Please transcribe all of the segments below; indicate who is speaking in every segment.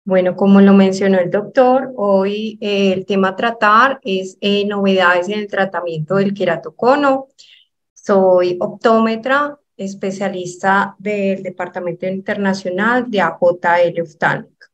Speaker 1: Bueno, como lo mencionó el doctor, hoy el tema a tratar es novedades en el tratamiento del queratocono. Soy optómetra, especialista del Departamento Internacional de AJL Oftalmica.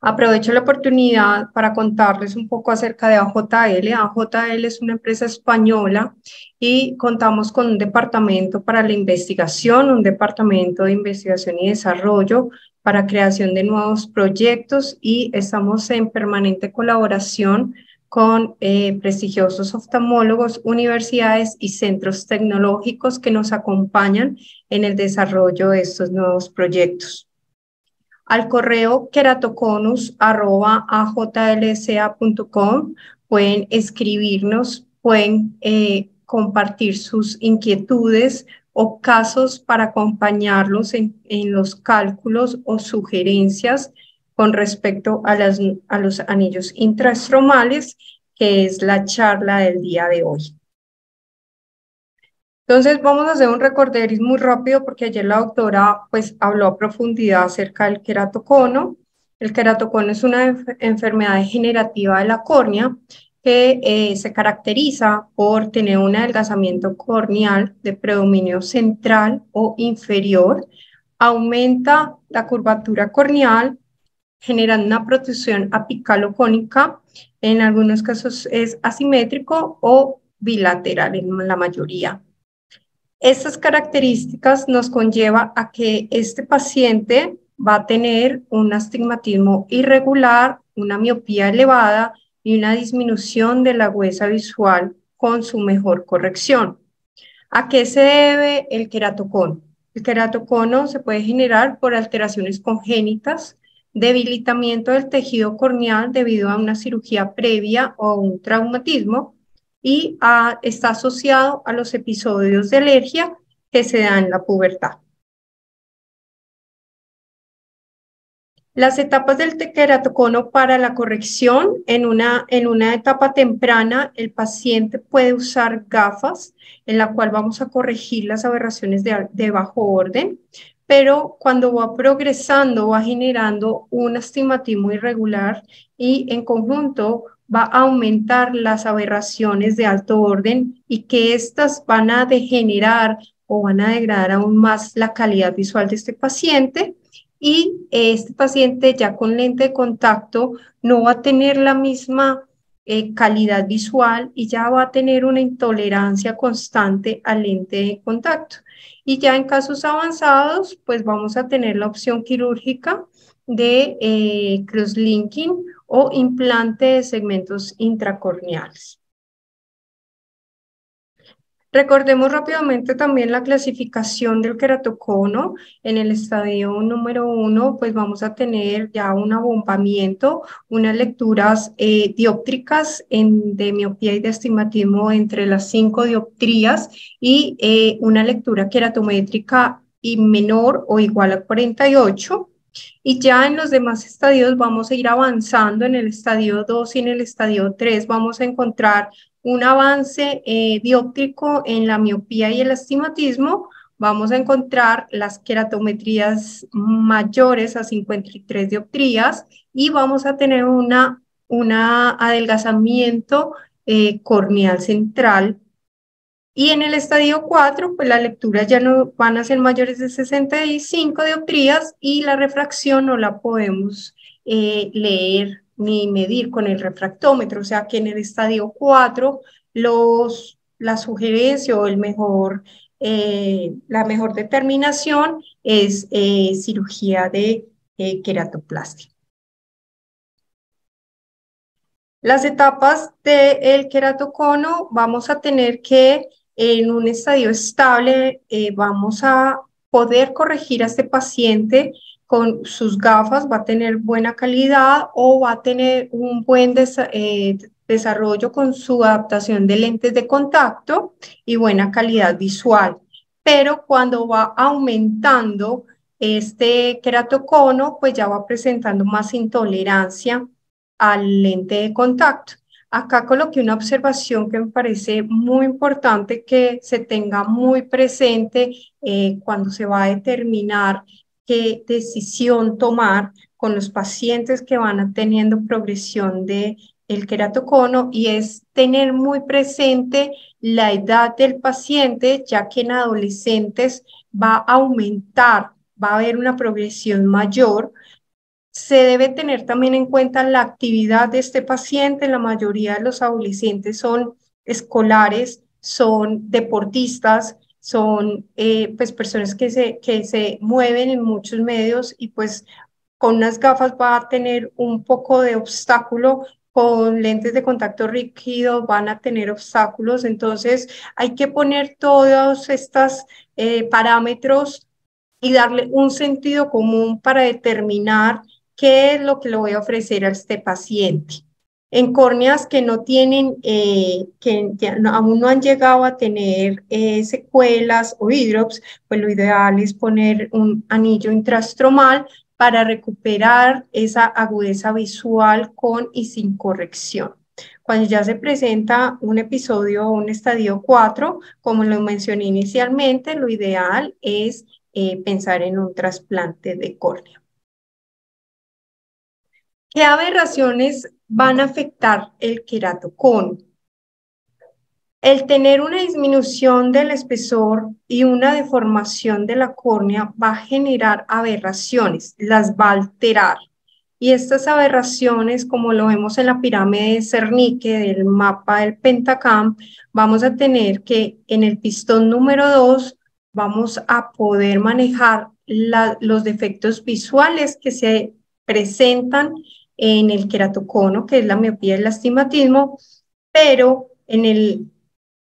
Speaker 1: Aprovecho la oportunidad para contarles un poco acerca de AJL. AJL es una empresa española y contamos con un departamento para la investigación, un departamento de investigación y desarrollo para creación de nuevos proyectos y estamos en permanente colaboración con prestigiosos oftalmólogos, universidades y centros tecnológicos que nos acompañan en el desarrollo de estos nuevos proyectos. Al correo keratoconus@ajlca.com pueden escribirnos, pueden compartir sus inquietudes o casos para acompañarlos en los cálculos o sugerencias con respecto a los anillos intraestromales, que es la charla del día de hoy. Entonces vamos a hacer un recorderis muy rápido porque ayer la doctora pues habló a profundidad acerca del queratocono. El queratocono es una enfermedad degenerativa de la córnea que se caracteriza por tener un adelgazamiento corneal de predominio central o inferior, aumenta la curvatura corneal, generando una protrusión apical o cónica, en algunos casos es asimétrico o bilateral en la mayoría. Estas características nos conlleva a que este paciente va a tener un astigmatismo irregular, una miopía elevada y una disminución de la agudeza visual con su mejor corrección. ¿A qué se debe el queratocono? El queratocono se puede generar por alteraciones congénitas, debilitamiento del tejido corneal debido a una cirugía previa o un traumatismo, y está asociado a los episodios de alergia que se dan en la pubertad. Las etapas del queratocono para la corrección: en una etapa temprana, el paciente puede usar gafas en la cual vamos a corregir las aberraciones de bajo orden, pero cuando va progresando, va generando un astigmatismo irregular y en conjunto va a aumentar las aberraciones de alto orden y que éstas van a degenerar o van a degradar aún más la calidad visual de este paciente. Y este paciente ya con lente de contacto no va a tener la misma calidad visual y ya va a tener una intolerancia constante al lente de contacto. Y ya en casos avanzados, pues vamos a tener la opción quirúrgica de crosslinking o implante de segmentos intracorneales. Recordemos rápidamente también la clasificación del queratocono. En el estadio número 1, pues vamos a tener ya un abombamiento, unas lecturas dióptricas de miopía y de astigmatismo entre las 5 dioptrías y una lectura queratométrica y menor o igual a 48. Y ya en los demás estadios vamos a ir avanzando. En el estadio 2 y en el estadio 3 vamos a encontrar un avance dióptrico en la miopía y el astigmatismo. Vamos a encontrar las queratometrías mayores a 53 dioptrías y vamos a tener un adelgazamiento corneal central. Y en el estadio 4, pues las lecturas ya no van a ser mayores de 65 dioptrías y la refracción no la podemos leer ni medir con el refractómetro. O sea que en el estadio 4, la sugerencia o la mejor determinación es cirugía de queratoplastia. Las etapas del queratocono, vamos a tener que en un estadio estable vamos a poder corregir a este paciente con sus gafas, va a tener buena calidad o va a tener un buen desarrollo con su adaptación de lentes de contacto y buena calidad visual. Pero cuando va aumentando este queratocono, pues ya va presentando más intolerancia al lente de contacto. Acá coloqué una observación que me parece muy importante que se tenga muy presente cuando se va a determinar qué decisión tomar, con los pacientes que van teniendo progresión de el queratocono, y es tener muy presente la edad del paciente, ya que en adolescentes va a aumentar, va a haber una progresión mayor. Se debe tener también en cuenta la actividad de este paciente. La mayoría de los adolescentes son escolares, son deportistas, son pues personas que se mueven en muchos medios, y pues con unas gafas va a tener un poco de obstáculo, con lentes de contacto rígido van a tener obstáculos. Entonces hay que poner todos estos parámetros y darle un sentido común para determinar qué es lo que le voy a ofrecer a este paciente. En córneas que no tienen, aún no han llegado a tener secuelas o hidrops, pues lo ideal es poner un anillo intrastromal para recuperar esa agudeza visual con y sin corrección. Cuando ya se presenta un episodio o un estadio 4, como lo mencioné inicialmente, lo ideal es pensar en un trasplante de córnea. ¿Qué aberraciones van a afectar el queratocono? El tener una disminución del espesor y una deformación de la córnea va a generar aberraciones, las va a alterar. Y estas aberraciones, como lo vemos en la pirámide de Cernique del mapa del Pentacam, vamos a tener que en el pistón número 2 vamos a poder manejar los defectos visuales que se presentan en el queratocono, que es la miopía y el astigmatismo, pero en el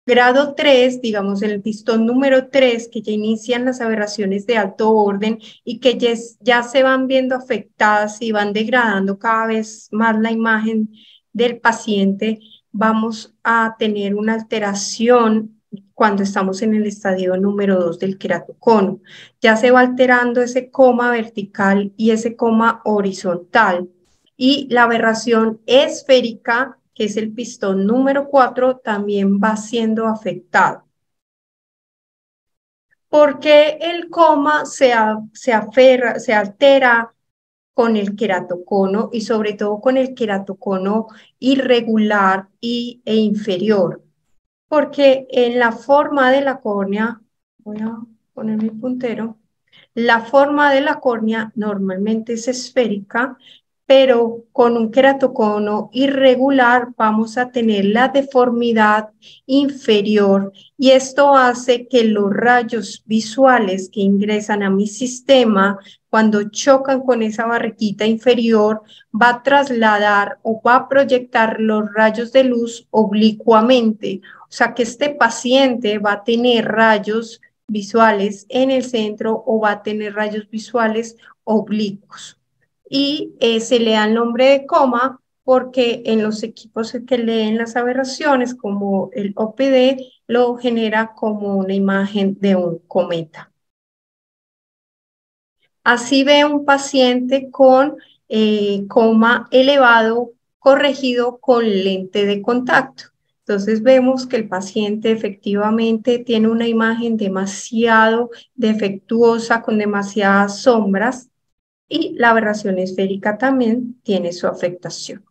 Speaker 1: grado 3, digamos, en el pistón número 3, que ya inician las aberraciones de alto orden y que ya se van viendo afectadas y van degradando cada vez más la imagen del paciente, vamos a tener una alteración cuando estamos en el estadio número 2 del queratocono. Ya se va alterando ese coma vertical y ese coma horizontal. Y la aberración esférica, que es el pistón número 4, también va siendo afectado. ¿Por qué el coma se altera con el queratocono y sobre todo con el queratocono irregular e inferior? Porque en la forma de la córnea, voy a poner mi puntero, la forma de la córnea normalmente es esférica, pero con un queratocono irregular vamos a tener la deformidad inferior, y esto hace que los rayos visuales que ingresan a mi sistema, cuando chocan con esa barriguita inferior, va a trasladar o va a proyectar los rayos de luz oblicuamente. O sea que este paciente va a tener rayos visuales en el centro o va a tener rayos visuales oblicuos. Y se le da el nombre de coma porque en los equipos que leen las aberraciones, como el OPD, lo genera como una imagen de un cometa. Así ve un paciente con coma elevado corregido con lente de contacto. Entonces vemos que el paciente efectivamente tiene una imagen demasiado defectuosa, con demasiadas sombras, y la aberración esférica también tiene su afectación.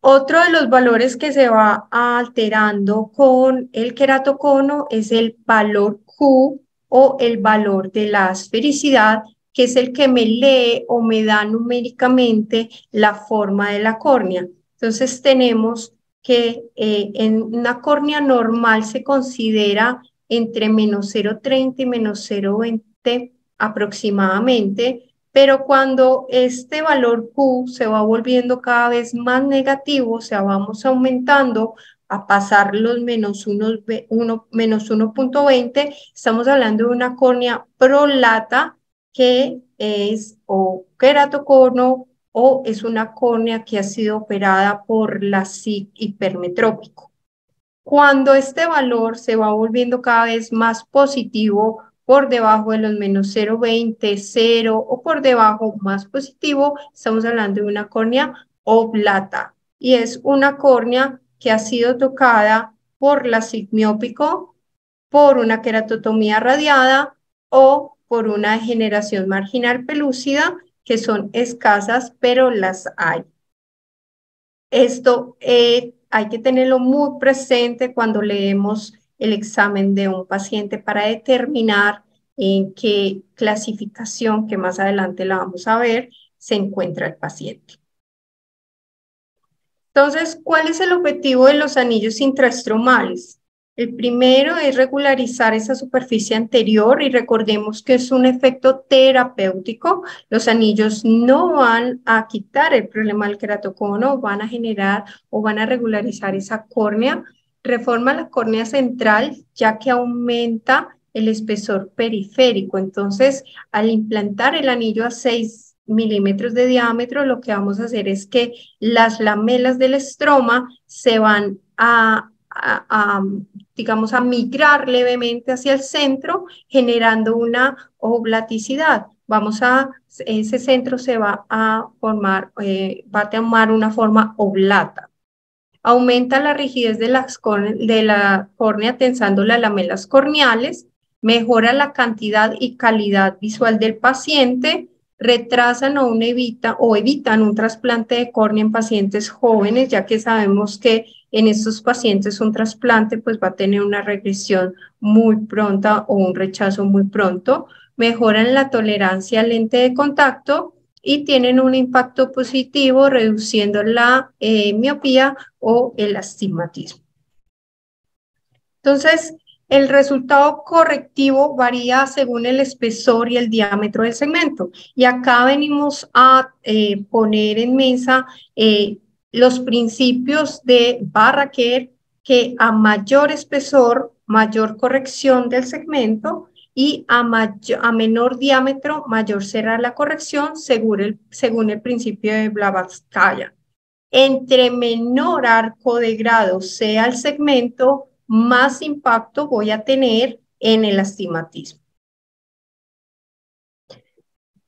Speaker 1: Otro de los valores que se va alterando con el queratocono es el valor Q, o el valor de la esfericidad, que es el que me lee o me da numéricamente la forma de la córnea. Entonces tenemos que en una córnea normal se considera entre menos 0,30 y menos 0,20 aproximadamente, pero cuando este valor Q se va volviendo cada vez más negativo, o sea, vamos aumentando a pasar los menos 1,20, estamos hablando de una córnea prolata, que es o queratocono o es una córnea que ha sido operada por la SIC hipermetrópico. Cuando este valor se va volviendo cada vez más positivo, por debajo de los menos 0,20, 0 o por debajo más positivo, estamos hablando de una córnea oblata, y es una córnea que ha sido tocada por la SIC miópico, por una queratotomía radiada o por una degeneración marginal pelúcida, que son escasas, pero las hay. Esto hay que tenerlo muy presente cuando leemos el examen de un paciente para determinar en qué clasificación, que más adelante la vamos a ver, se encuentra el paciente. Entonces, ¿cuál es el objetivo de los anillos intraestromales? El primero es regularizar esa superficie anterior y recordemos que es un efecto terapéutico. Los anillos no van a quitar el problema del queratocono, van a generar o van a regularizar esa córnea. Reforma la córnea central ya que aumenta el espesor periférico. Entonces, al implantar el anillo a 6 milímetros de diámetro, lo que vamos a hacer es que las lamelas del estroma se van digamos, a migrar levemente hacia el centro, generando una oblaticidad. Ese centro se va a formar, va a tomar una forma oblata. Aumenta la rigidez de la córnea tensando las lamelas corneales, mejora la cantidad y calidad visual del paciente, retrasan o evitan un trasplante de córnea en pacientes jóvenes, ya que sabemos que en estos pacientes un trasplante pues va a tener una regresión muy pronta o un rechazo muy pronto, mejoran la tolerancia al lente de contacto y tienen un impacto positivo reduciendo la miopía o el astigmatismo. Entonces, el resultado correctivo varía según el espesor y el diámetro del segmento. Y acá venimos a poner en mesa los principios de Barraquer, que a mayor espesor, mayor corrección del segmento, y a menor diámetro, mayor será la corrección según el principio de Blavatsky. Entre menor arco de grado sea el segmento, más impacto voy a tener en el astigmatismo.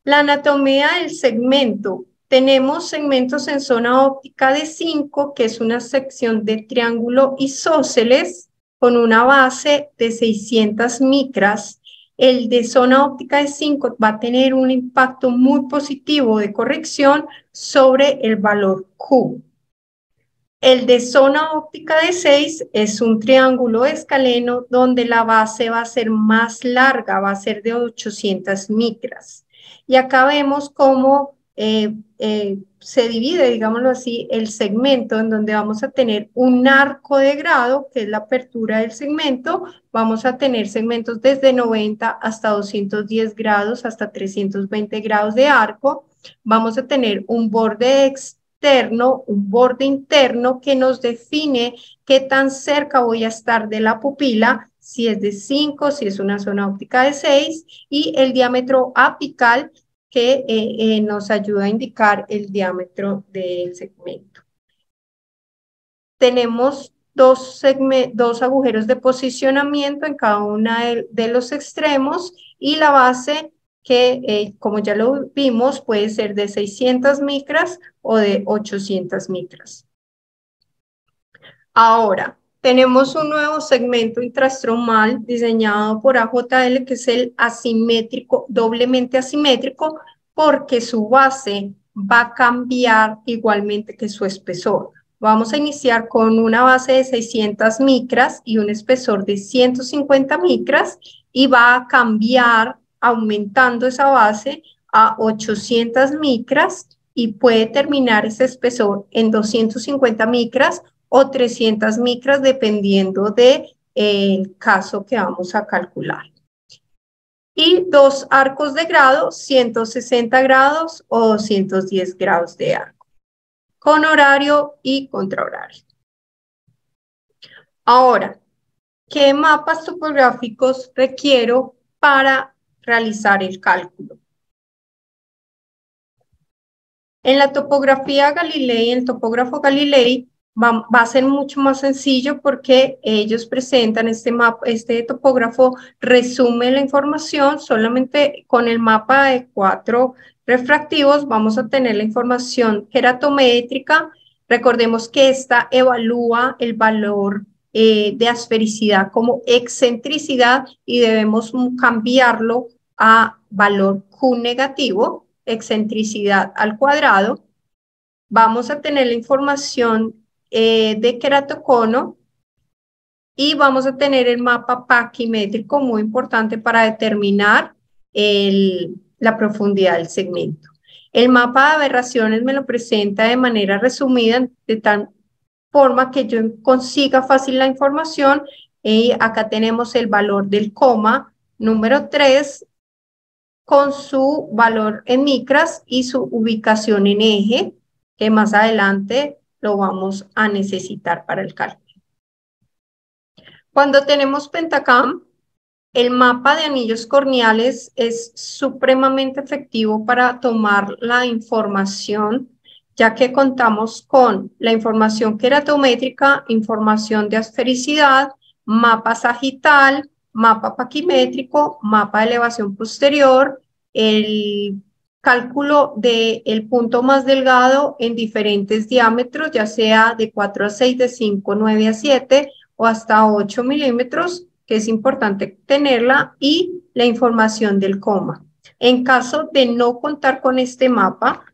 Speaker 1: La anatomía del segmento. Tenemos segmentos en zona óptica de 5, que es una sección de triángulo isósceles con una base de 600 micras. El de zona óptica de 5 va a tener un impacto muy positivo de corrección sobre el valor Q. El de zona óptica de 6 es un triángulo escaleno donde la base va a ser más larga, va a ser de 800 micras. Y acá vemos cómo se divide, digámoslo así, el segmento en donde vamos a tener un arco de grado, que es la apertura del segmento. Vamos a tener segmentos desde 90 hasta 210 grados, hasta 320 grados de arco. Vamos a tener un borde externo, un borde interno que nos define qué tan cerca voy a estar de la pupila, si es de 5, si es una zona óptica de 6, y el diámetro apical que nos ayuda a indicar el diámetro del segmento. Tenemos dos agujeros de posicionamiento en cada uno de los extremos y la base que, como ya lo vimos, puede ser de 600 micras o de 800 micras. Ahora, tenemos un nuevo segmento intraestromal diseñado por AJL, que es el asimétrico, doblemente asimétrico, porque su base va a cambiar igualmente que su espesor. Vamos a iniciar con una base de 600 micras y un espesor de 150 micras y va a cambiar aumentando esa base a 800 micras y puede terminar ese espesor en 250 micras o 300 micras dependiendo del caso que vamos a calcular. Y dos arcos de grado, 160 grados o 210 grados de arco, con horario y contrahorario. Ahora, ¿qué mapas topográficos requiero para realizar el cálculo? En la topografía Galilei, el topógrafo Galilei, va a ser mucho más sencillo porque ellos presentan este topógrafo resume la información solamente con el mapa de 4 refractivos. Vamos a tener la información queratométrica. Recordemos que esta evalúa el valor de asfericidad como excentricidad y debemos cambiarlo a valor Q negativo, excentricidad al cuadrado. Vamos a tener la información de queratocono y vamos a tener el mapa paquimétrico muy importante para determinar la profundidad del segmento. El mapa de aberraciones me lo presenta de manera resumida, de tal forma que yo consiga fácil la información. Y acá tenemos el valor del coma número 3 con su valor en micras y su ubicación en eje, que más adelante lo vamos a necesitar para el cálculo. Cuando tenemos Pentacam, el mapa de anillos corneales es supremamente efectivo para tomar la información, ya que contamos con la información queratométrica, información de asfericidad, mapa sagital, mapa paquimétrico, mapa de elevación posterior, el cálculo del punto más delgado en diferentes diámetros, ya sea de 4 a 6, de 5, 9 a 7 o hasta 8 milímetros, que es importante tenerla, y la información del coma. En caso de no contar con este mapa,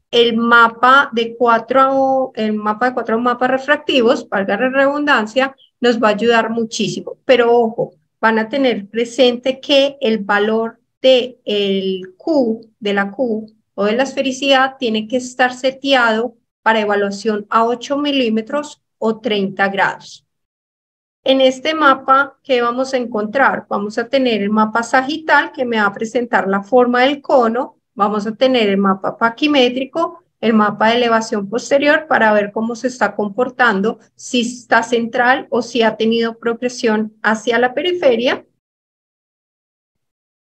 Speaker 1: el mapa de cuatro mapas refractivos, valga la redundancia, nos va a ayudar muchísimo. Pero ojo, van a tener presente que el valor de la Q o de la esfericidad tiene que estar seteado para evaluación a 8 milímetros o 30 grados. En este mapa, ¿qué vamos a encontrar? Vamos a tener el mapa sagital, que me va a presentar la forma del cono. Vamos a tener el mapa paquimétrico, el mapa de elevación posterior para ver cómo se está comportando, si está central o si ha tenido progresión hacia la periferia.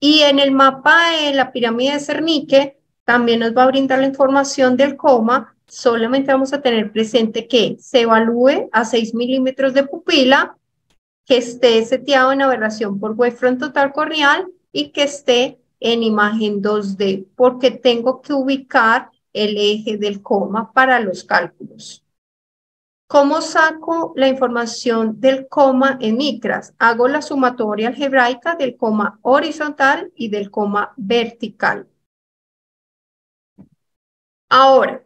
Speaker 1: Y en el mapa de la pirámide de Cernique también nos va a brindar la información del coma. Solamente vamos a tener presente que se evalúe a 6 milímetros de pupila, que esté seteado en aberración por wavefront total corneal y que esté en imagen 2D, porque tengo que ubicar el eje del coma para los cálculos. ¿Cómo saco la información del coma en micras? Hago la sumatoria algebraica del coma horizontal y del coma vertical. Ahora,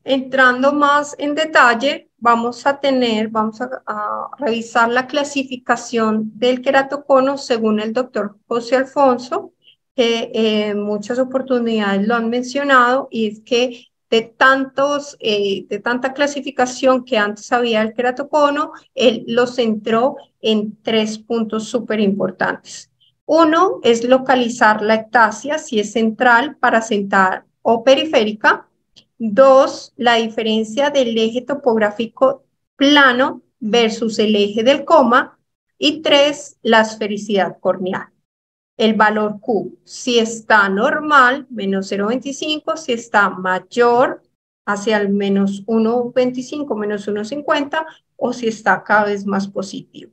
Speaker 1: entrando más en detalle, vamos a revisar la clasificación del queratocono según el doctor José Alfonso, que en muchas oportunidades lo han mencionado, y es que de tanta clasificación que antes había del queratocono, él lo centró en 3 puntos súper importantes. Uno es localizar la ectasia, si es central, paracental o periférica. 2, la diferencia del eje topográfico plano versus el eje del coma. Y 3, la esfericidad corneal. El valor Q, si está normal, menos 0,25, si está mayor, hacia el menos 1,25, menos 1,50, o si está cada vez más positivo.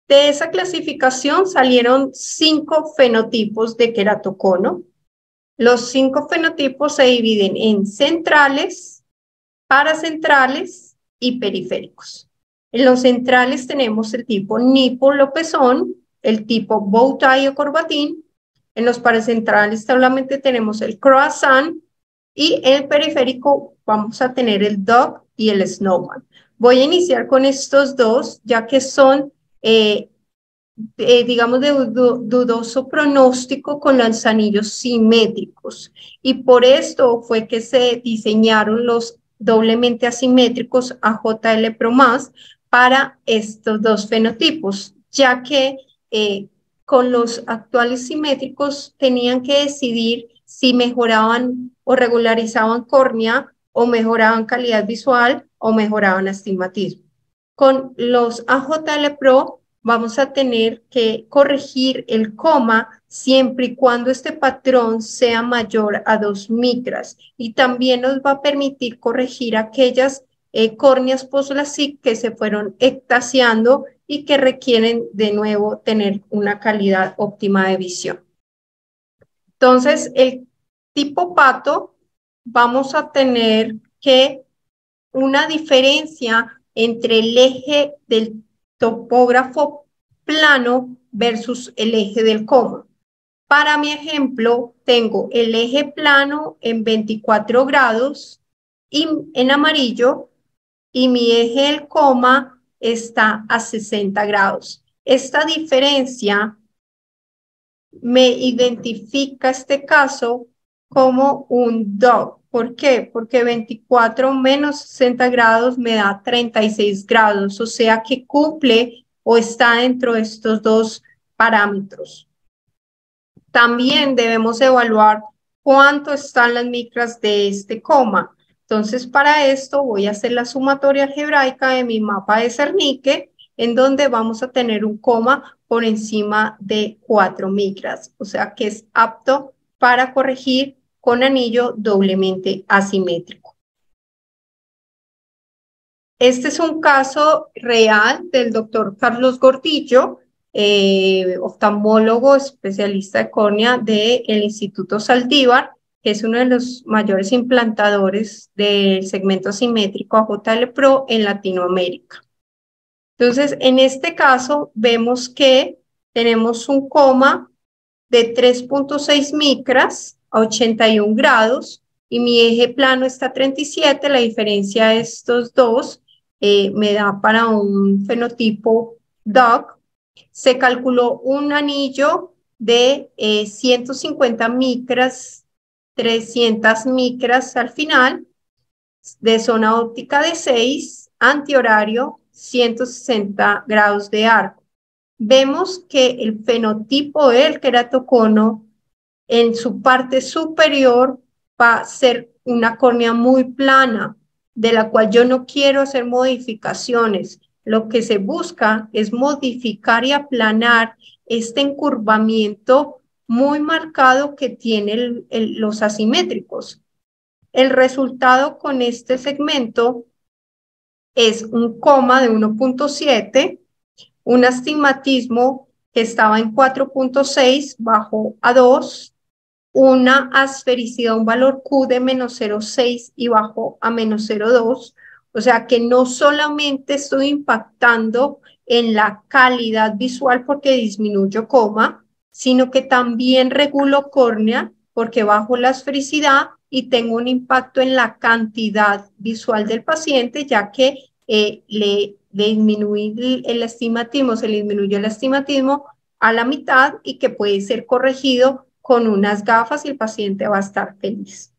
Speaker 1: De esa clasificación salieron 5 fenotipos de queratocono. Los 5 fenotipos se dividen en centrales, paracentrales y periféricos. En los centrales tenemos el tipo Nipo-Lopezón, el tipo Bowtie o corbatín. En los paracentrales solamente tenemos el croissant, y en el periférico vamos a tener el dog y el snowman. Voy a iniciar con estos dos, ya que son digamos, de dudoso pronóstico con los anillos simétricos. Y por esto fue que se diseñaron los doblemente asimétricos AJL Pro Más para estos dos fenotipos, ya que con los actuales simétricos tenían que decidir si mejoraban o regularizaban córnea, o mejoraban calidad visual, o mejoraban astigmatismo. Con los AJL Pro vamos a tener que corregir el coma siempre y cuando este patrón sea mayor a 2 micras, y también nos va a permitir corregir aquellas córneas post-LASIK que se fueron ectasiando y que requieren de nuevo tener una calidad óptima de visión. Entonces, el tipo pato, vamos a tener que una diferencia entre el eje del topógrafo plano versus el eje del coma. Para mi ejemplo, tengo el eje plano en 24 grados y en amarillo y mi eje del coma está a 60 grados. Esta diferencia me identifica este caso como un DOG. ¿Por qué? Porque 24 menos 60 grados me da 36 grados, o sea que cumple o está dentro de estos dos parámetros. También debemos evaluar cuánto están las micras de este coma. Entonces, para esto voy a hacer la sumatoria algebraica de mi mapa de Zernike, en donde vamos a tener un coma por encima de 4 micras, o sea que es apto para corregir con anillo doblemente asimétrico. Este es un caso real del doctor Carlos Gordillo, oftalmólogo especialista de córnea del Instituto Saldívar, que es uno de los mayores implantadores del segmento asimétrico AJL Pro en Latinoamérica. Entonces, en este caso, vemos que tenemos un coma de 3.6 micras a 81 grados y mi eje plano está a 37, la diferencia de estos dos me da para un fenotipo DOG. Se calculó un anillo de 150 micras, 300 micras al final, de zona óptica de 6, antihorario, 160 grados de arco. Vemos que el fenotipo del queratocono en su parte superior va a ser una córnea muy plana, de la cual yo no quiero hacer modificaciones. Lo que se busca es modificar y aplanar este encurvamiento muy marcado que tienen los asimétricos. El resultado con este segmento es un coma de 1.7, un astigmatismo que estaba en 4.6 bajó a 2, una asfericidad, un valor Q de menos 0.6 y bajó a menos 0.2. O sea que no solamente estoy impactando en la calidad visual porque disminuyo coma, sino que también regulo córnea porque bajo la esfericidad y tengo un impacto en la cantidad visual del paciente, ya que le disminuí el astigmatismo, se le disminuyó el astigmatismo a la mitad y que puede ser corregido con unas gafas y el paciente va a estar feliz.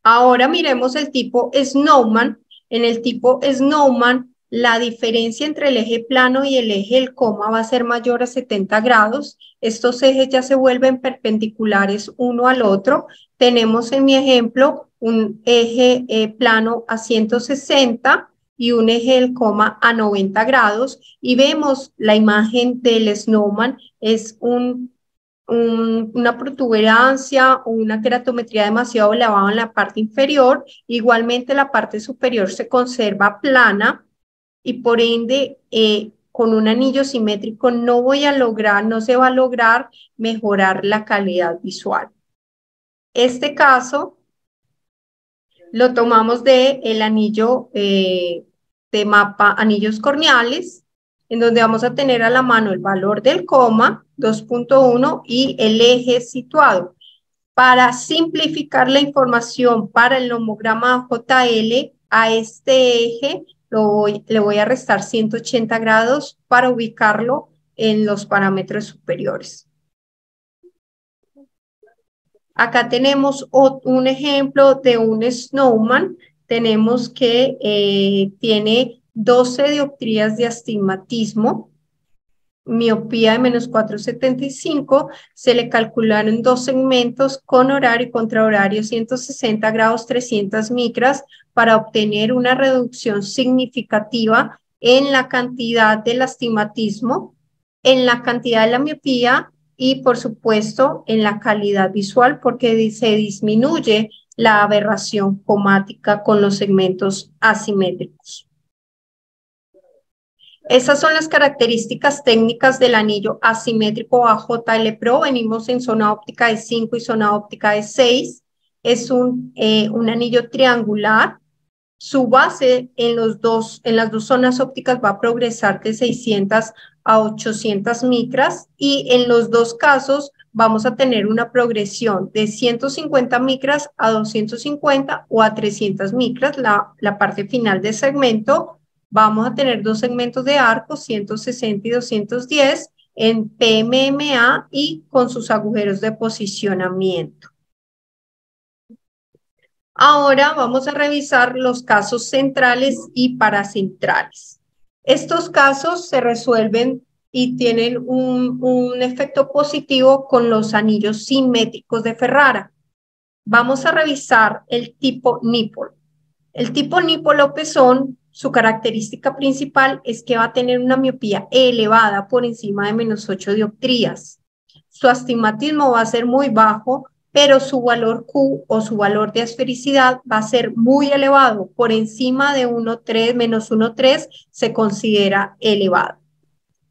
Speaker 1: Ahora miremos el tipo Snowman. En el tipo Snowman, la diferencia entre el eje plano y el eje del coma va a ser mayor a 70 grados. Estos ejes ya se vuelven perpendiculares uno al otro. Tenemos en mi ejemplo un eje plano a 160 y un eje del coma a 90 grados. Y vemos la imagen del Snowman, es una protuberancia o una queratometría demasiado elevada en la parte inferior. Igualmente la parte superior se conserva plana y por ende con un anillo simétrico no se va a lograr mejorar la calidad visual. Este caso lo tomamos del anillo de mapa anillos corneales, en donde vamos a tener a la mano el valor del coma, 2.1, y el eje situado. Para simplificar la información para el nomograma JL, a este eje le voy a restar 180 grados para ubicarlo en los parámetros superiores. Acá tenemos un ejemplo de un Snowman. Tenemos que tiene 12 dioptrías de astigmatismo, miopía de menos 4,75, se le calcularon dos segmentos con horario y contrahorario 160 grados 300 micras para obtener una reducción significativa en la cantidad del astigmatismo, en la cantidad de la miopía y por supuesto en la calidad visual porque se disminuye la aberración cromática con los segmentos asimétricos. Esas son las características técnicas del anillo asimétrico AJL Pro. Venimos en zona óptica de 5 y zona óptica de 6. Es un anillo triangular Su base en las dos zonas ópticas va a progresar de 600 a 800 micras y en los dos casos vamos a tener una progresión de 150 micras a 250 o a 300 micras, la parte final del segmento. Vamos a tener dos segmentos de arco, 160 y 210, en PMMA y con sus agujeros de posicionamiento. Ahora vamos a revisar los casos centrales y paracentrales. Estos casos se resuelven y tienen un efecto positivo con los anillos simétricos de Ferrara. Vamos a revisar el tipo nipple. El tipo nipple o pezón, su característica principal es que va a tener una miopía elevada por encima de -8 dioptrías. Su astigmatismo va a ser muy bajo, pero su valor Q o su valor de esfericidad va a ser muy elevado, por encima de 1,3, -1,3 se considera elevado.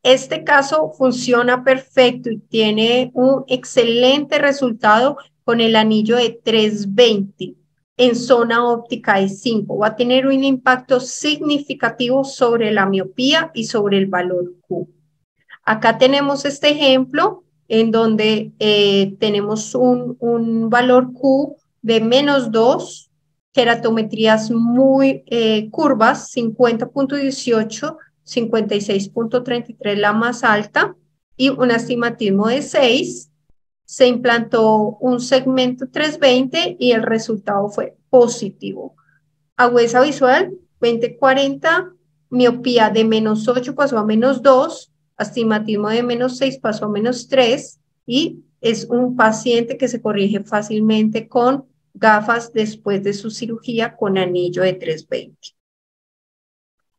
Speaker 1: Este caso funciona perfecto y tiene un excelente resultado con el anillo de 320 en zona óptica de 5. Va a tener un impacto significativo sobre la miopía y sobre el valor Q. Acá tenemos este ejemplo en donde tenemos un valor Q de -2, queratometrías muy curvas, 50,18, 56,33 la más alta y un astigmatismo de 6. Se implantó un segmento 320 y el resultado fue positivo. Agudeza visual 20/40, miopía de -8 pasó a -2, astigmatismo de -6 pasó a -3 y es un paciente que se corrige fácilmente con gafas después de su cirugía con anillo de 320.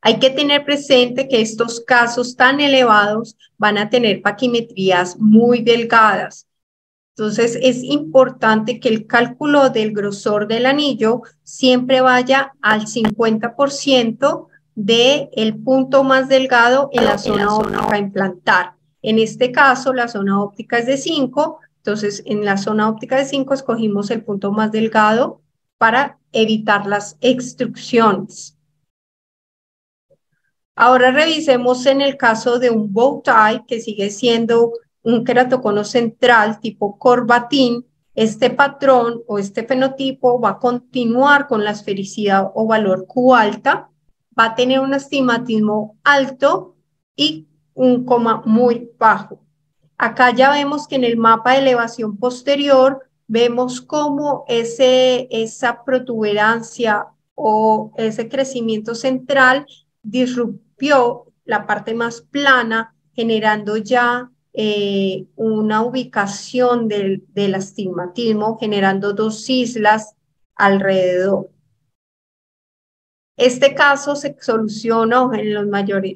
Speaker 1: Hay que tener presente que estos casos tan elevados van a tener paquimetrías muy delgadas. Entonces, es importante que el cálculo del grosor del anillo siempre vaya al 50% del punto más delgado en la zona óptica a implantar. En este caso, la zona óptica es de 5, entonces en la zona óptica de 5 escogimos el punto más delgado para evitar las extrusiones. Ahora revisemos en el caso de un bow tie, que sigue siendo un queratocono central tipo corbatín. Este patrón o este fenotipo va a continuar con la esfericidad o valor Q alta, va a tener un astigmatismo alto y un coma muy bajo. Acá ya vemos que en el mapa de elevación posterior vemos cómo esa protuberancia o ese crecimiento central disrumpió la parte más plana, generando ya una ubicación del astigmatismo, generando dos islas alrededor. Este caso se soluciona en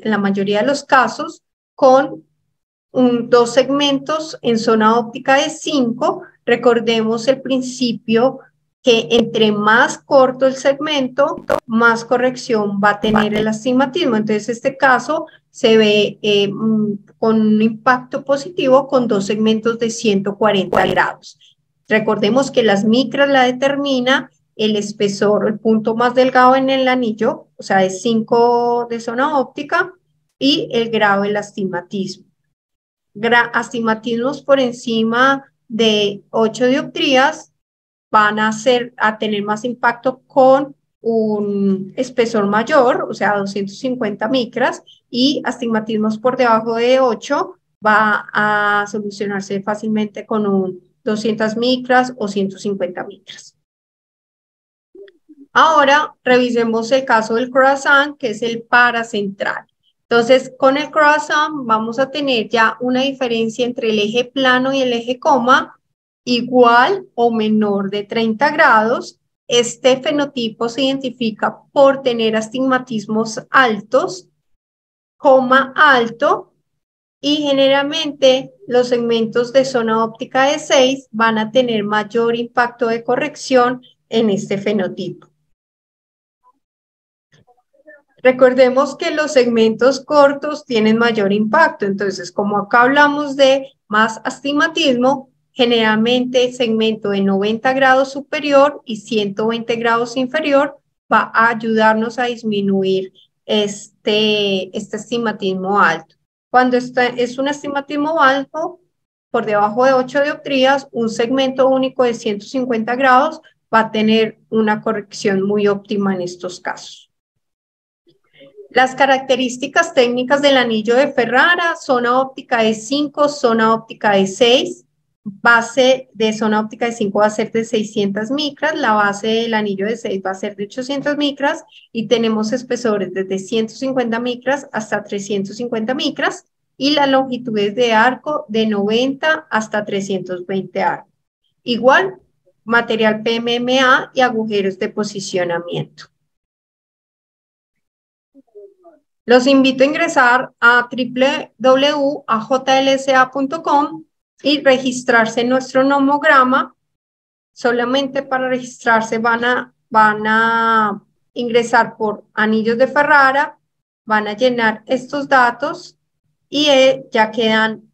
Speaker 1: la mayoría de los casos con dos segmentos en zona óptica de 5. Recordemos el principio que entre más corto el segmento, más corrección va a tener el astigmatismo. Entonces, este caso se ve con un impacto positivo con dos segmentos de 140 grados. Recordemos que las micras la determina el espesor, el punto más delgado en el anillo, o sea, de 5 de zona óptica, y el grado del astigmatismo. Astigmatismos por encima de 8 dioptrías van a tener más impacto con un espesor mayor, o sea, 250 micras, y astigmatismos por debajo de 8 va a solucionarse fácilmente con un 200 micras o 150 micras. Ahora revisemos el caso del croissant, que es el paracentral. Entonces, con el croissant vamos a tener ya una diferencia entre el eje plano y el eje coma, igual o menor de 30 grados. Este fenotipo se identifica por tener astigmatismos altos, coma alto, y generalmente los segmentos de zona óptica de 6 van a tener mayor impacto de corrección en este fenotipo. Recordemos que los segmentos cortos tienen mayor impacto, entonces como acá hablamos de más astigmatismo, generalmente el segmento de 90 grados superior y 120 grados inferior va a ayudarnos a disminuir este estigmatismo alto. Cuando es un estigmatismo alto, por debajo de 8 dioptrías, un segmento único de 150 grados va a tener una corrección muy óptima en estos casos. Las características técnicas del anillo de Ferrara: zona óptica de 5, zona óptica de 6, base de zona óptica de 5 va a ser de 600 micras, la base del anillo de 6 va a ser de 800 micras y tenemos espesores desde 150 micras hasta 350 micras y las longitudes de arco de 90 hasta 320 arcos. Igual, material PMMA y agujeros de posicionamiento. Los invito a ingresar a www.ajlsa.com y registrarse en nuestro nomograma. Solamente para registrarse van a ingresar por Anillos de Ferrara, van a llenar estos datos y ya quedan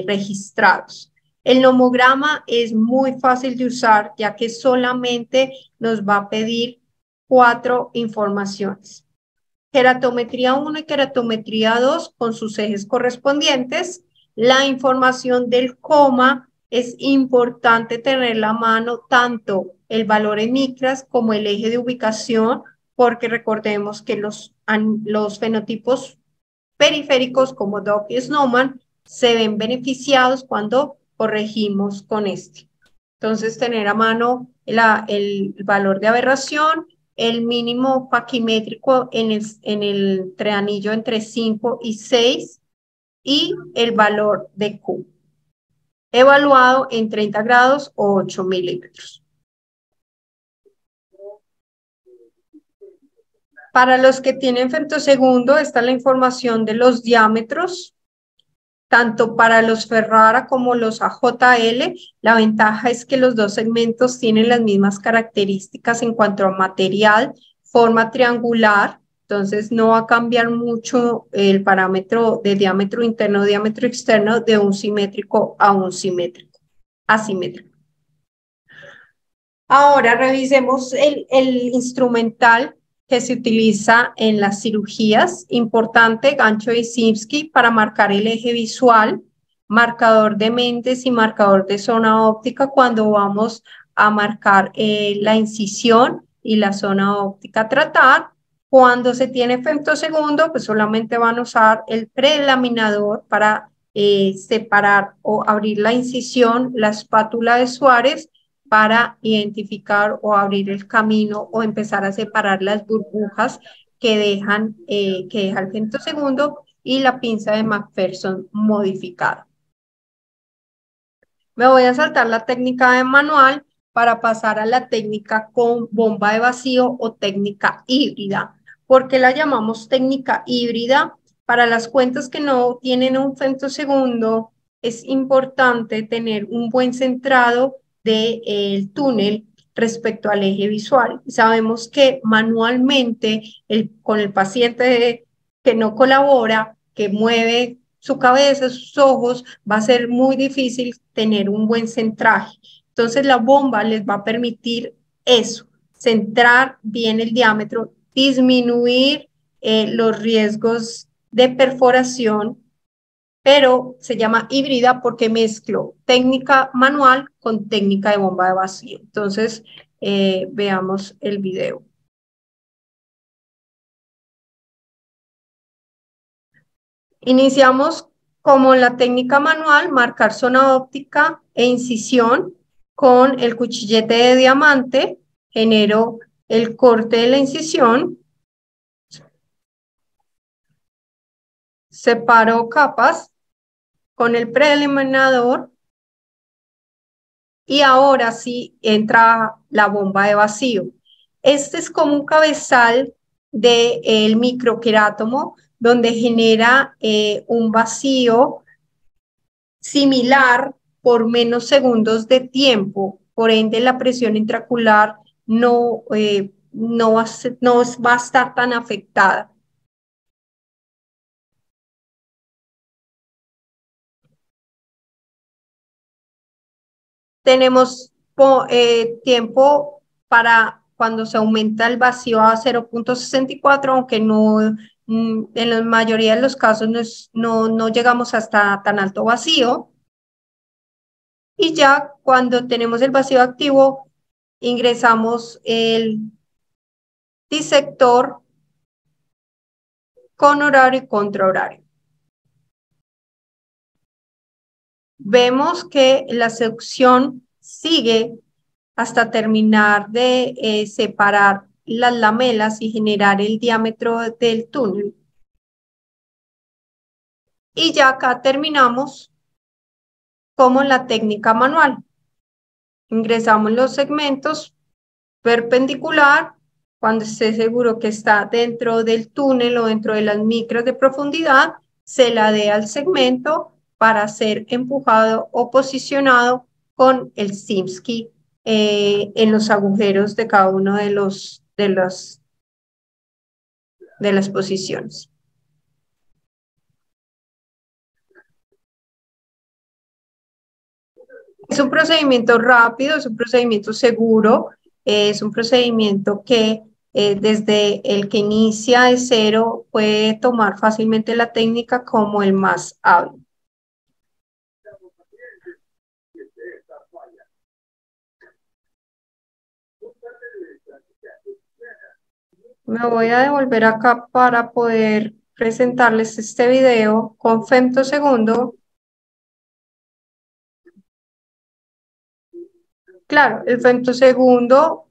Speaker 1: registrados. El nomograma es muy fácil de usar, ya que solamente nos va a pedir 4 informaciones: queratometría 1 y queratometría 2 con sus ejes correspondientes. La información del coma es importante tenerla a mano, tanto el valor en micras como el eje de ubicación, porque recordemos que los fenotipos periféricos como Dopp y Snowman se ven beneficiados cuando corregimos con este. Entonces, tener a mano el valor de aberración, el mínimo paquimétrico en el trianillo entre 5 y 6 y el valor de Q, evaluado en 30 grados o 8 milímetros. Para los que tienen femtosegundo, está la información de los diámetros, tanto para los Ferrara como los AJL. La ventaja es que los dos segmentos tienen las mismas características en cuanto a material, forma triangular, entonces no va a cambiar mucho el parámetro de diámetro interno, diámetro externo de un simétrico a un asimétrico. Ahora revisemos el instrumental que se utiliza en las cirugías. Importante: gancho de Sipsky para marcar el eje visual, marcador de Mendes y marcador de zona óptica cuando vamos a marcar la incisión y la zona óptica a tratar. Cuando se tiene femtosegundo, pues solamente van a usar el prelaminador para separar o abrir la incisión, la espátula de Suárez, para identificar o abrir el camino o empezar a separar las burbujas que deja el femtosegundo, y la pinza de McPherson modificada. Me voy a saltar la técnica de manual para pasar a la técnica con bomba de vacío o técnica híbrida. ¿Por qué la llamamos técnica híbrida? Para las cuentas que no tienen un femtosegundo, es importante tener un buen centrado del túnel respecto al eje visual. Sabemos que manualmente con el paciente que no colabora, que mueve su cabeza, sus ojos, va a ser muy difícil tener un buen centraje. Entonces la bomba les va a permitir eso: centrar bien el diámetro, disminuir los riesgos de perforación, pero se llama híbrida porque mezclo técnica manual con técnica de bomba de vacío. Entonces, veamos el video. Iniciamos como la técnica manual: marcar zona óptica e incisión con el cuchillete de diamante. Genero el corte de la incisión, separo capas con el preliminador y ahora sí entra la bomba de vacío. Este es como un cabezal del microquerátomo donde genera un vacío similar por menos segundos de tiempo. Por ende, la presión intraocular no va a estar tan afectada. Tenemos tiempo para cuando se aumenta el vacío a 0,64, aunque no, en la mayoría de los casos no llegamos hasta tan alto vacío. Y ya cuando tenemos el vacío activo, ingresamos el disector con horario y contrahorario. Vemos que la succión sigue hasta terminar de separar las lamelas y generar el diámetro del túnel. Y ya acá terminamos como la técnica manual. Ingresamos los segmentos perpendicular cuando esté seguro que está dentro del túnel o dentro de las micras de profundidad, se ladea al segmento para ser empujado o posicionado con el Simski en los agujeros de cada uno de las posiciones. Es un procedimiento rápido, es un procedimiento seguro, es un procedimiento que desde el que inicia de cero puede tomar fácilmente la técnica como el más hábil. Me voy a devolver acá para poder presentarles este video con femtosegundo. Claro, el femtosegundo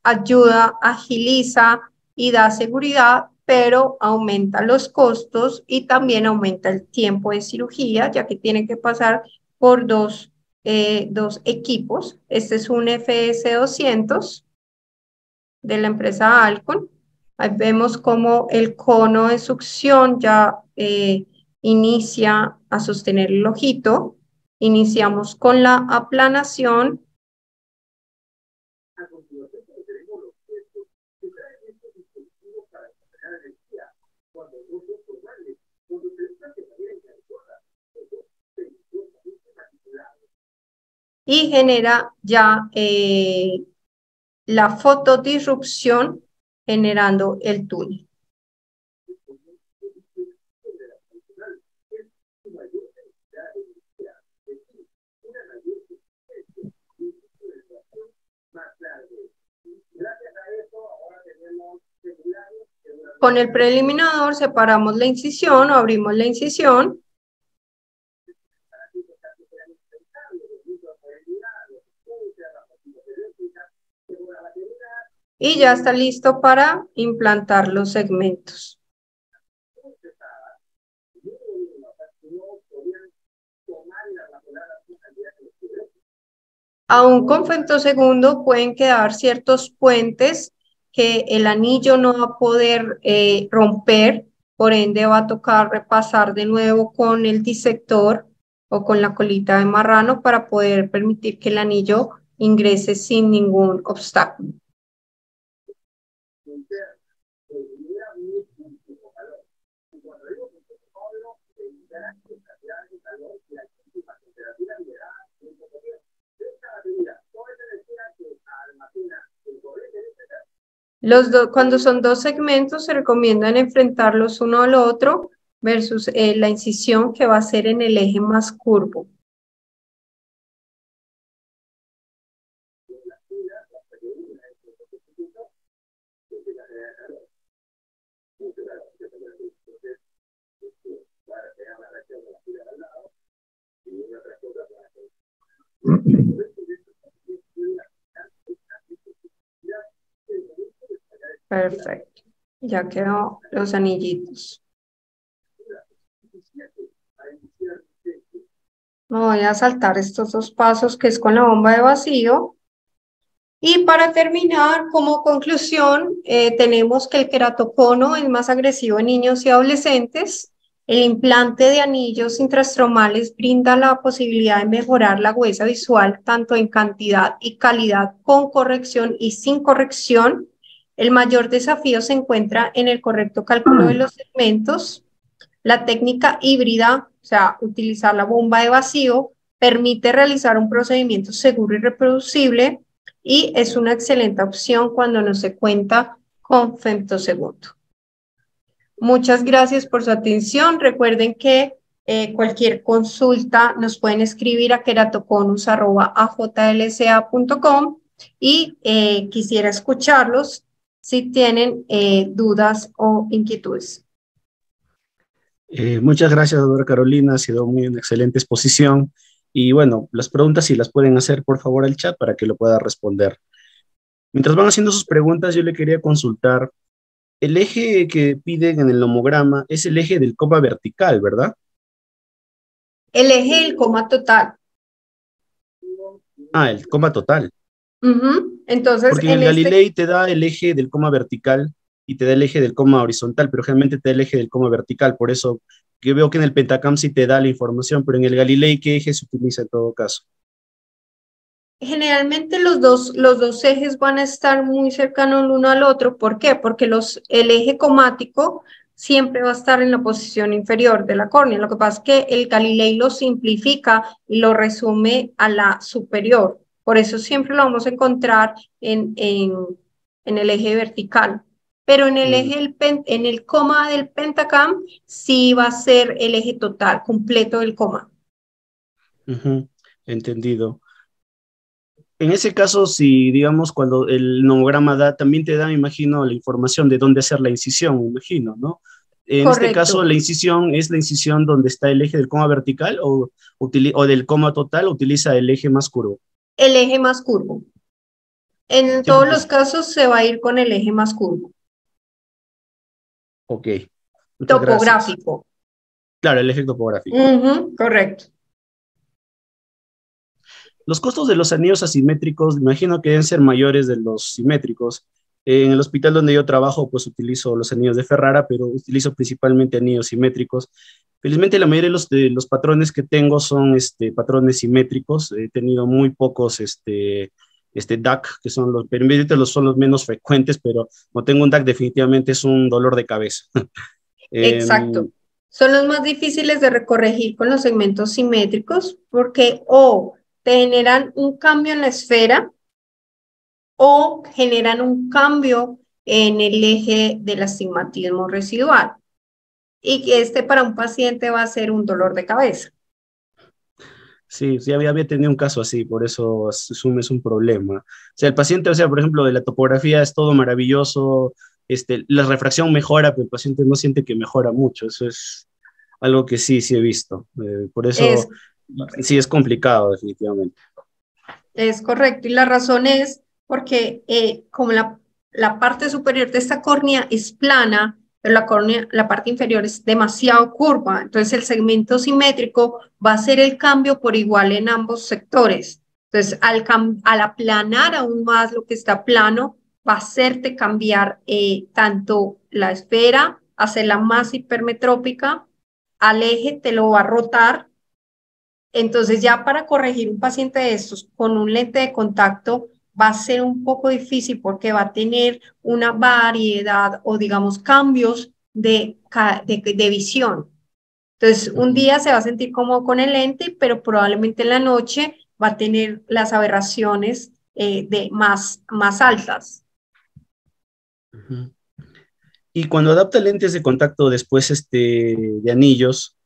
Speaker 1: ayuda, agiliza y da seguridad, pero aumenta los costos y también aumenta el tiempo de cirugía, ya que tiene que pasar por dos equipos. Este es un FS200 de la empresa Alcon. Ahí vemos cómo el cono de succión ya inicia a sostener el ojito. Iniciamos con la aplanación. Y genera ya la fotodisrupción generando el túnel. Con el preeliminador separamos la incisión o abrimos la incisión. Y ya está listo para implantar los segmentos. Aún con femtosegundo pueden quedar ciertos puentes que el anillo no va a poder romper, por ende va a tocar repasar de nuevo con el disector o con la colita de marrano para poder permitir que el anillo ingrese sin ningún obstáculo. Cuando son dos segmentos se recomiendan enfrentarlos uno al otro versus la incisión que va a ser en el eje más curvo. Perfecto, ya quedó los anillitos. Me voy a saltar estos dos pasos que es con la bomba de vacío. Y para terminar, como conclusión, tenemos que el queratocono es más agresivo en niños y adolescentes. El implante de anillos intrastromales brinda la posibilidad de mejorar la agudeza visual tanto en cantidad y calidad con corrección y sin corrección. El mayor desafío se encuentra en el correcto cálculo de los segmentos. La técnica híbrida, o sea, utilizar la bomba de vacío, permite realizar un procedimiento seguro y reproducible. y es una excelente opción cuando no se cuenta con femtosegundo. Muchas gracias por su atención. Recuerden que cualquier consulta nos pueden escribir a keratoconus@ajlca.com y quisiera escucharlos si tienen dudas o inquietudes.
Speaker 2: Muchas gracias, doctora Carolina. Ha sido una excelente exposición. Y bueno, las preguntas si las pueden hacer, por favor, al chat para que lo pueda responder. Mientras van haciendo sus preguntas, yo le quería consultar. El eje que piden en el nomograma es el eje del coma vertical, ¿verdad?
Speaker 1: El eje del coma total.
Speaker 2: Ah, el coma total.
Speaker 1: Entonces,
Speaker 2: Porque en el Galilei te da el eje del coma vertical y te da el eje del coma horizontal, pero generalmente te da el eje del coma vertical. Por eso que veo que en el Pentacam sí te da la información, pero en el Galilei, ¿qué eje se utiliza en todo caso?
Speaker 1: Generalmente los dos ejes van a estar muy cercanos el uno al otro. ¿Por qué? Porque el eje comático siempre va a estar en la posición inferior de la córnea. Lo que pasa es que el Galilei lo simplifica y lo resume a la superior. Por eso siempre lo vamos a encontrar en el eje vertical. Pero en el eje en el coma del Pentacam sí va a ser el eje total, completo del coma.
Speaker 2: Entendido. En ese caso, si digamos cuando el nomograma da, también te da, me imagino, la información de dónde hacer la incisión, me imagino, ¿no? En
Speaker 1: Correcto.
Speaker 2: este caso, la incisión es la incisión donde está el eje del coma vertical o del coma total, o utiliza el eje más curvo.
Speaker 1: El eje más curvo. En todos los casos se va a ir con el eje más curvo.
Speaker 2: Ok. Muchas
Speaker 1: topográfico.
Speaker 2: Gracias. Claro, el eje topográfico.
Speaker 1: Correcto.
Speaker 2: Los costos de los anillos asimétricos, me imagino que deben ser mayores de los simétricos. En el hospital donde yo trabajo, pues utilizo los anillos de Ferrara, pero utilizo principalmente anillos simétricos. Felizmente la mayoría de los patrones que tengo son patrones simétricos. He tenido muy pocos DAC, que son son los menos frecuentes, pero no tengo un DAC definitivamente es un dolor de cabeza.
Speaker 1: Exacto. Son los más difíciles de recorregir con los segmentos simétricos porque o te generan un cambio en la esfera o generan un cambio en el eje del astigmatismo residual. Y que para un paciente va a ser un dolor de cabeza.
Speaker 2: Sí, sí, había tenido un caso así, por eso es un problema. O sea, el paciente, o sea, por ejemplo, de la topografía es todo maravilloso, la refracción mejora, pero el paciente no siente que mejora mucho. Eso es algo que sí he visto. Por eso sí es complicado, definitivamente.
Speaker 1: Es correcto, y la razón es porque como la parte superior de esta córnea es plana, pero la parte inferior es demasiado curva, entonces el segmento simétrico va a hacer el cambio por igual en ambos sectores. Entonces, al aplanar aún más lo que está plano, va a hacerte cambiar tanto la esfera, hacerla más hipermetrópica, al eje te lo va a rotar. Entonces, ya para corregir un paciente de estos con un lente de contacto va a ser un poco difícil porque va a tener una variedad o, digamos, cambios de visión. Entonces, un día se va a sentir cómodo con el lente, pero probablemente en la noche va a tener las aberraciones más altas.
Speaker 2: Y cuando adapta lentes de contacto después de anillos,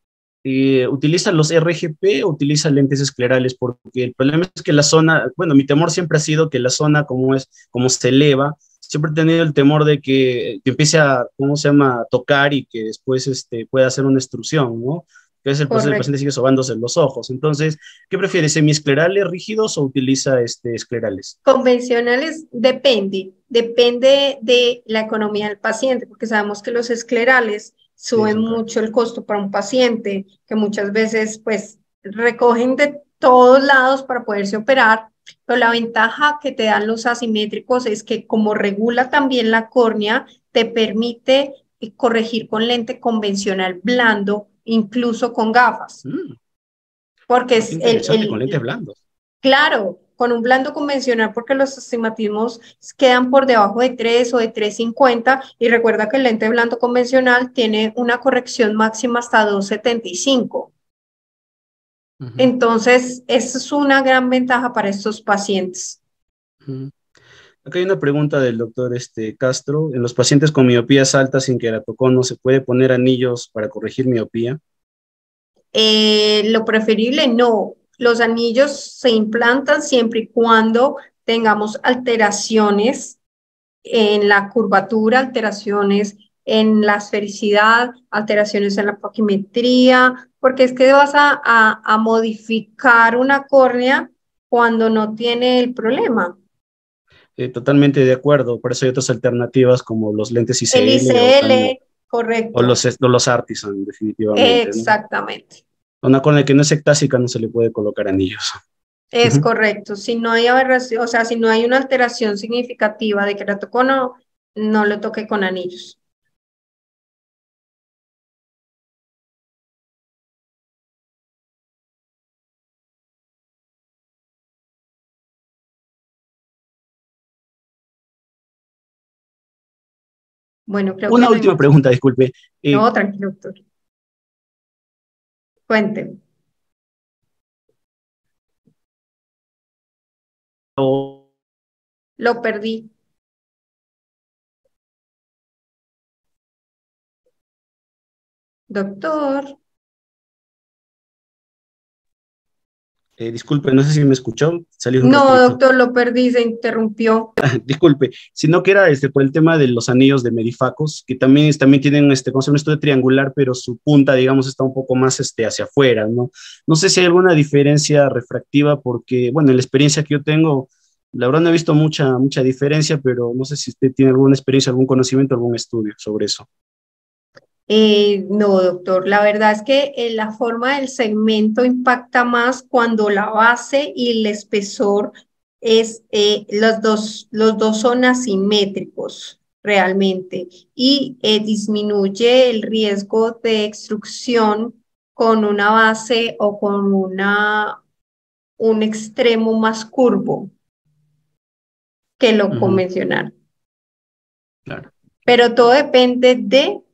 Speaker 2: ¿utiliza los RGP o utiliza lentes esclerales? Porque el problema es que la zona, bueno, mi temor siempre ha sido que la zona como se eleva, siempre he tenido el temor de que empiece a, ¿cómo se llama?, tocar y que después pueda hacer una extrusión, ¿no? Que es el paciente sigue sobándose los ojos. Entonces, ¿qué prefiere, semiesclerales rígidos o utiliza esclerales?
Speaker 1: Convencionales depende de la economía del paciente, porque sabemos que los esclerales suben mucho el costo para un paciente, que muchas veces pues recogen de todos lados para poderse operar, pero la ventaja que te dan los asimétricos es que como regula también la córnea, te permite corregir con lente convencional blando, incluso con gafas. Porque es
Speaker 2: interesante, con lentes blandos.
Speaker 1: Claro, con un blando convencional porque los astigmatismos quedan por debajo de 3 o de 3,50 y recuerda que el lente blando convencional tiene una corrección máxima hasta 2,75. Entonces, esa es una gran ventaja para estos pacientes.
Speaker 2: Ujú. Acá hay una pregunta del doctor Castro. ¿En los pacientes con miopías altas sin queratocono se puede poner anillos para corregir miopía?
Speaker 1: Lo preferible no. Los anillos se implantan siempre y cuando tengamos alteraciones en la curvatura, alteraciones en la esfericidad, alteraciones en la paquimetría, porque es que vas a modificar una córnea cuando no tiene el problema.
Speaker 2: Totalmente de acuerdo. Por eso hay otras alternativas como los lentes
Speaker 1: El
Speaker 2: ICL o también
Speaker 1: ICL, correcto,
Speaker 2: o los Artisan, definitivamente, ¿no?
Speaker 1: exactamente.
Speaker 2: Una córnea que no es ectásica no se le puede colocar anillos.
Speaker 1: Es
Speaker 2: Ujú.
Speaker 1: correcto. Si no hay aberración, o sea, si no hay una alteración significativa de queratocono, no lo toque con anillos. Bueno, creo que
Speaker 2: Una
Speaker 1: no hay
Speaker 2: última
Speaker 1: más.
Speaker 2: pregunta, disculpe. Eh,
Speaker 1: No, tranquilo, doctor. Cuénteme.
Speaker 2: o-
Speaker 1: Lo perdí. Doctor.
Speaker 2: Disculpe, no sé si me escuchó, salí un
Speaker 1: No,
Speaker 2: ratito.
Speaker 1: doctor, lo perdí, se interrumpió.
Speaker 2: Disculpe, sino que era por el tema de los anillos de Medifacos, que también tienen como se llama, un estudio triangular, pero su punta, digamos, está un poco más hacia afuera, ¿no? No sé si hay alguna diferencia refractiva, porque, bueno, en la experiencia que yo tengo, la verdad no he visto mucha diferencia, pero no sé si usted tiene alguna experiencia, algún conocimiento, algún estudio sobre eso.
Speaker 1: No, doctor, la verdad es que la forma del segmento impacta más cuando la base y el espesor los dos son asimétricos realmente y disminuye el riesgo de extrusión con una base o con un extremo más curvo que lo
Speaker 2: Ujú,
Speaker 1: convencional.
Speaker 2: claro.
Speaker 1: Pero todo depende de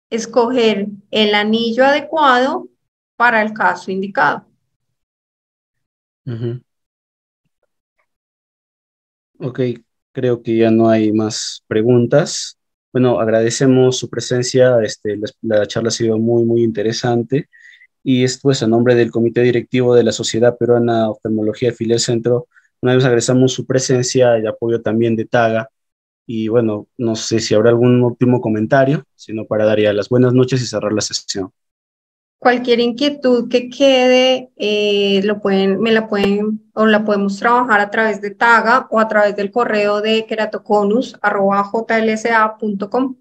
Speaker 1: escoger el anillo adecuado para el caso indicado.
Speaker 2: Ujú. Ok, creo que ya no hay más preguntas. Bueno, agradecemos su presencia, la charla ha sido muy interesante. Y es pues a nombre del Comité Directivo de la Sociedad Peruana de Oftalmología Filial Centro, una vez agradecemos su presencia y apoyo también de TAGA. Y bueno, no sé si habrá algún último comentario, sino para dar ya las buenas noches y cerrar la sesión.
Speaker 1: Cualquier inquietud que quede, me la pueden o la podemos trabajar a través de Taga o a través del correo de keratoconus@jlsa.com.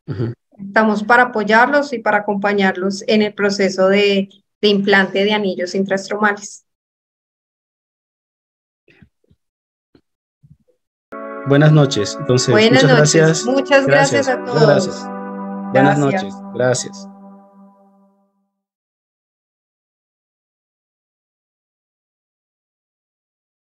Speaker 2: Ujú.
Speaker 1: Estamos para apoyarlos y para acompañarlos en el proceso de implante de anillos intraestromales.
Speaker 2: Buenas noches. Entonces,
Speaker 1: Buenas
Speaker 2: muchas
Speaker 1: noches.
Speaker 2: gracias.
Speaker 1: Muchas gracias
Speaker 2: Gracias,
Speaker 1: a
Speaker 2: muchas
Speaker 1: todos.
Speaker 2: gracias. Buenas
Speaker 1: Gracias.
Speaker 2: noches. Gracias.